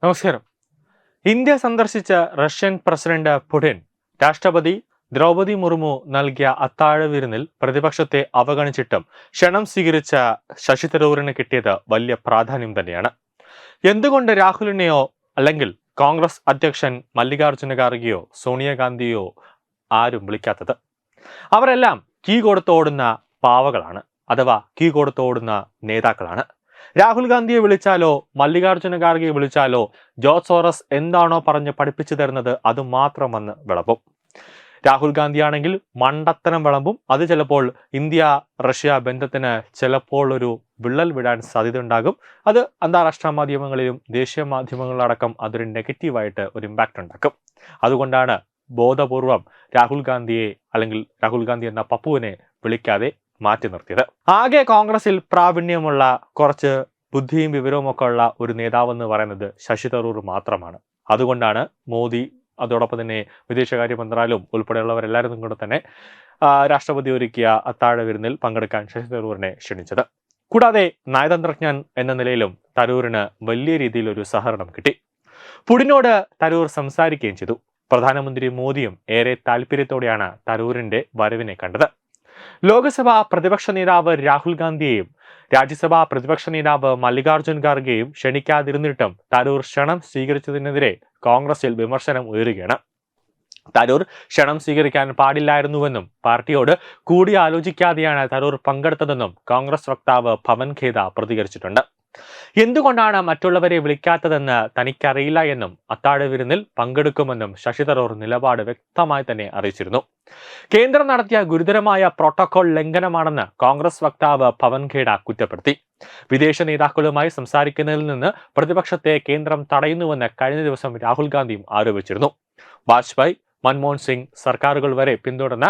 നമസ്കാരം. ഇന്ത്യ സന്ദർശിച്ച Russian president Putin രാഷ്ട്രപതി ദ്രൗപദി മുർമു നൽകിയ അത്താഴ വിരുന്നിൽ പ്രതിപക്ഷത്തെ അവഗണിച്ചിട്ടും ക്ഷണം സ്വീകരിച്ച ശശി തരൂരിന് കിട്ടിയത് വലിയ പ്രാധാന്യം തന്നെയാണ്. എന്തുകൊണ്ട് രാഹുലിനെയോ അല്ലെങ്കിൽ കോൺഗ്രസ് അധ്യക്ഷൻ മല്ലികാർജുന ഖാർഗെയോ സോണിയാഗാന്ധിയോ ആരും വിളിക്കാത്തത്? അവരെല്ലാം കീ കൊടുത്തോടുന്ന പാവകളാണ്, അഥവാ കീ കൊടുത്തോടുന്ന നേതാക്കളാണ്. രാഹുൽ ഗാന്ധിയെ വിളിച്ചാലോ മല്ലികാർജുന ഖാർഗെയെ വിളിച്ചാലോ ജോർജ് സോറസ് എന്താണോ പറഞ്ഞ് പഠിപ്പിച്ചു തരുന്നത് അത് മാത്രം വന്ന് വിളമ്പും. രാഹുൽ ഗാന്ധിയാണെങ്കിൽ മണ്ടത്തരം വിളമ്പും. അത് ചിലപ്പോൾ ഇന്ത്യ റഷ്യ ബന്ധത്തിന് ചിലപ്പോൾ ഒരു വിള്ളൽ വിടാൻ സാധ്യതയുണ്ടാകും. അത് അന്താരാഷ്ട്ര മാധ്യമങ്ങളിലും ദേശീയ മാധ്യമങ്ങളിലടക്കം അതൊരു നെഗറ്റീവായിട്ട് ഒരു ഇമ്പാക്റ്റ് ഉണ്ടാക്കും. അതുകൊണ്ടാണ് ബോധപൂർവം രാഹുൽ ഗാന്ധിയെ അല്ലെങ്കിൽ രാഹുൽ ഗാന്ധി എന്ന പപ്പുവിനെ വിളിക്കാതെ മാറ്റി നിർത്തിയത്. ആകെ കോൺഗ്രസിൽ പ്രാവീണ്യമുള്ള കുറച്ച് ബുദ്ധിയും വിവരവും ഒക്കെ ഉള്ള ഒരു നേതാവെന്ന് പറയുന്നത് ശശി തരൂർ മാത്രമാണ്. അതുകൊണ്ടാണ് മോദി, അതോടൊപ്പം തന്നെ വിദേശകാര്യ മന്ത്രാലയം ഉൾപ്പെടെയുള്ളവരെല്ലാവരും കൂടെ തന്നെ രാഷ്ട്രപതി ഒരുക്കിയ അത്താഴ വിരുന്നിൽ പങ്കെടുക്കാൻ ശശി തരൂരിനെ ക്ഷണിച്ചത്. കൂടാതെ നയതന്ത്രജ്ഞൻ എന്ന നിലയിലും തരൂരിന് വലിയ രീതിയിൽ ഒരു സഹകരണം കിട്ടി. പുടിനോട് തരൂർ സംസാരിക്കുകയും ചെയ്തു. പ്രധാനമന്ത്രി മോദിയും ഏറെ താല്പര്യത്തോടെയാണ് തരൂരിന്റെ വരവിനെ കണ്ടത്. ലോക്സഭാ പ്രതിപക്ഷ നേതാവ് രാഹുൽ ഗാന്ധിയെയും രാജ്യസഭാ പ്രതിപക്ഷ നേതാവ് മല്ലികാർജുൻ ഖാർഗെയും ക്ഷണിക്കാതിരുന്നിട്ടും തരൂർ ക്ഷണം സ്വീകരിച്ചതിനെതിരെ കോൺഗ്രസിൽ വിമർശനം ഉയരുകയാണ്. തരൂർ ക്ഷണം സ്വീകരിക്കാൻ പാടില്ലായിരുന്നുവെന്നും പാർട്ടിയോട് കൂടിയാലോചിക്കാതെയാണ് തരൂർ പങ്കെടുത്തതെന്നും കോൺഗ്രസ് വക്താവ് പവൻ ഖേദ പ്രതികരിച്ചിട്ടുണ്ട്. എന്തുകൊണ്ടാണ് മറ്റുള്ളവരെ വിളിക്കാത്തതെന്ന് തനിക്കറിയില്ല എന്നും അത്താഴ വിരുന്നിൽ പങ്കെടുക്കുമെന്നും ശശി തരൂർ നിലപാട് വ്യക്തമായി തന്നെ അറിയിച്ചിരുന്നു. കേന്ദ്രം നടത്തിയ ഗുരുതരമായ പ്രോട്ടോകോൾ ലംഘനമാണെന്ന് കോൺഗ്രസ് വക്താവ് പവൻ ഖേഡ കുറ്റപ്പെടുത്തി. വിദേശ നേതാക്കളുമായി സംസാരിക്കുന്നതിൽ നിന്ന് പ്രതിപക്ഷത്തെ കേന്ദ്രം തടയുന്നുവെന്ന് കഴിഞ്ഞ ദിവസം രാഹുൽ ഗാന്ധിയും ആരോപിച്ചിരുന്നു. വാജ്പേയി, മൻമോഹൻ സിംഗ് സർക്കാരുകൾ വരെ പിന്തുടർന്ന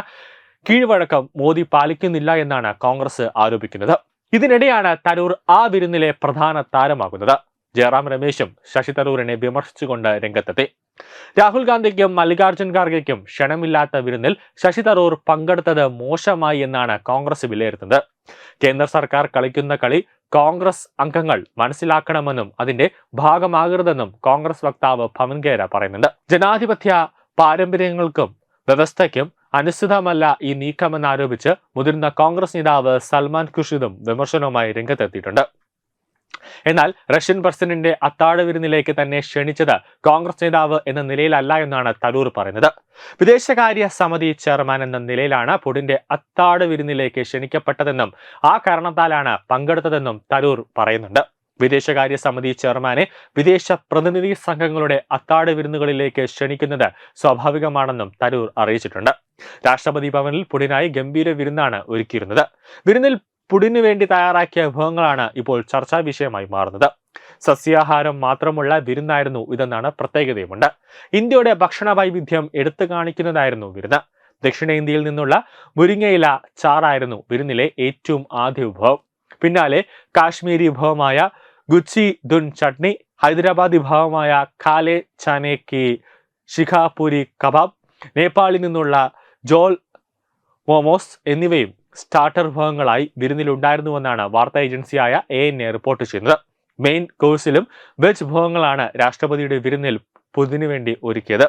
കീഴ്വഴക്കം മോദി പാലിക്കുന്നില്ല എന്നാണ് കോൺഗ്രസ് ആരോപിക്കുന്നത്. ഇതിനിടെയാണ് തരൂർ ആ വിരുന്നിലെ പ്രധാന താരമാകുന്നത്. ജയറാം രമേശും ശശി തരൂരിനെ വിമർശിച്ചുകൊണ്ട് രംഗത്തെത്തി. രാഹുൽ ഗാന്ധിക്കും മല്ലികാർജുൻ ഖാർഗെയ്ക്കും ക്ഷണമില്ലാത്ത വിരുന്നിൽ ശശി തരൂർ പങ്കെടുത്തത് മോശമായി എന്നാണ് കോൺഗ്രസ് വിലയിരുത്തുന്നത്. കേന്ദ്ര സർക്കാർ കളിക്കുന്ന കളി കോൺഗ്രസ് അംഗങ്ങൾ മനസ്സിലാക്കണമെന്നും അതിന്റെ ഭാഗമാകരുതെന്നും കോൺഗ്രസ് വക്താവ് പവൻ ഖേര പറയുന്നുണ്ട്. ജനാധിപത്യ പാരമ്പര്യങ്ങൾക്കും വ്യവസ്ഥയ്ക്കും അനുസൃതമല്ല ഈ നീക്കമെന്നാരോപിച്ച് മുതിർന്ന കോൺഗ്രസ് നേതാവ് സൽമാൻ ഖുർഷിദും വിമർശനവുമായി രംഗത്തെത്തിയിട്ടുണ്ട്. എന്നാൽ റഷ്യൻ പ്രസിഡന്റിന്റെ അത്താഴ വിരുന്നിലേക്ക് തന്നെ ക്ഷണിച്ചത് കോൺഗ്രസ് നേതാവ് എന്ന നിലയിലല്ല എന്നാണ് തരൂർ പറയുന്നത്. വിദേശകാര്യ സമിതി ചെയർമാൻ എന്ന നിലയിലാണ് പുടിന്റെ അത്താഴ വിരുന്നിലേക്ക് ക്ഷണിക്കപ്പെട്ടതെന്നും ആ കാരണത്താലാണ് പങ്കെടുത്തതെന്നും തരൂർ പറയുന്നുണ്ട്. വിദേശകാര്യ സമിതി ചെയർമാനെ വിദേശ പ്രതിനിധി സംഘങ്ങളുടെ അത്താഴ വിരുന്നുകളിലേക്ക് ക്ഷണിക്കുന്നത് സ്വാഭാവികമാണെന്നും തരൂർ അറിയിച്ചിട്ടുണ്ട്. രാഷ്ട്രപതി ഭവനിൽ പുടിനായി ഗംഭീര വിരുന്നാണ് ഒരുക്കിയിരുന്നത്. വിരുന്നിൽ പുടിനു വേണ്ടി തയ്യാറാക്കിയ വിഭവങ്ങളാണ് ഇപ്പോൾ ചർച്ചാ വിഷയമായി മാറുന്നത്. സസ്യാഹാരം മാത്രമുള്ള വിരുന്നായിരുന്നു ഇതെന്നാണ് പ്രത്യേകതയുമുണ്ട്. ഇന്ത്യയുടെ ഭക്ഷണ വൈവിധ്യം എടുത്തു കാണിക്കുന്നതായിരുന്നു വിരുന്ന്. ദക്ഷിണേന്ത്യയിൽ നിന്നുള്ള മുരിങ്ങയില ചാറായിരുന്നു വിരുന്നിലെ ഏറ്റവും ആദ്യ വിഭവം. പിന്നാലെ കാശ്മീരി വിഭവമായ ഗുച്ചി ദുൻ ചട്നി, ഹൈദരാബാദ് വിഭവമായ ഖാലെ ചാനെ കി ശിഖാപുരി കബാബ്, നേപ്പാളിൽ നിന്നുള്ള ജോൾ മോമോസ് എന്നിവയും സ്റ്റാർട്ടർ വിഭവങ്ങളായി വിരുന്നിലുണ്ടായിരുന്നുവെന്നാണ് വാർത്താ ഏജൻസിയായ ANA റിപ്പോർട്ട് ചെയ്യുന്നത്. മെയിൻ കോഴ്സിലും വെജ് വിഭവങ്ങളാണ് രാഷ്ട്രപതിയുടെ വിരുന്നിൽ പുതിനു വേണ്ടി ഒരുക്കിയത്.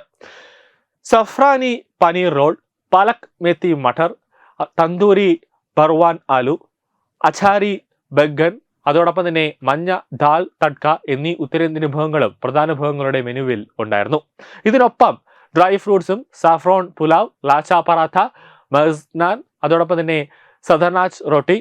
സഫ്രാനി പനീർ റോൾ, പാലക് മെത്തി മട്ടർ, തന്തൂരി ബർവാൻ ആലു, അച്ചാരി ബെഗൻ, അതോടൊപ്പം തന്നെ മഞ്ഞ ദാൽ തഡ്ക എന്നീ ഉത്തരേന്ത്യൻ വിഭവങ്ങളും പ്രധാന വിഭവങ്ങളുടെ മെനുവിൽ ഉണ്ടായിരുന്നു. ഇതിനൊപ്പം ഡ്രൈ ഫ്രൂട്ട്സും സാഫ്രോൺ പുലാവ്, ലാച്ച പറാത്ത, മസ്നാൻ, അതോടൊപ്പം തന്നെ സദർനാച്ച് റൊട്ടി,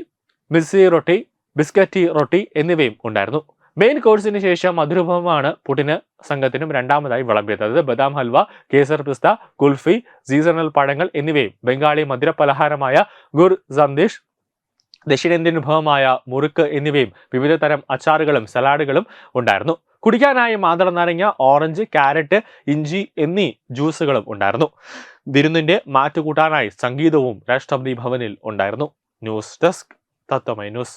മിസ്സി റൊട്ടി, ബിസ്ക്കറ്റി റൊട്ടി എന്നിവയും ഉണ്ടായിരുന്നു. മെയിൻ കോഴ്സിന് ശേഷം മധുരവിഭവമാണ് പുടിന് സംഘത്തിനും രണ്ടാമതായി വിളമ്പിയത്. അതായത് ബദാം ഹൽവ, കേസർ പിസ്ത, കുൽഫി, സീസണൽ പഴങ്ങൾ എന്നിവയും ബംഗാളി മധുര പലഹാരമായ ഗുർ സന്ദേശ്, ദക്ഷിണേന്ത്യൻ വിഭവമായ മുറുക്ക് എന്നിവയും വിവിധ തരം അച്ചാറുകളും സലാഡുകളും ഉണ്ടായിരുന്നു. കുടിക്കാനായി മാതള നാരങ്ങ, ഓറഞ്ച്, ക്യാരറ്റ്, ഇഞ്ചി എന്നീ ജ്യൂസുകളും ഉണ്ടായിരുന്നു. വിരുന്നിന്റെ മാറ്റുകൂട്ടാനായി സംഗീതവും രാഷ്ട്രപതി ഭവനിൽ ഉണ്ടായിരുന്നു. ന്യൂസ് ഡെസ്ക് തത്വമൈ ന്യൂസ്.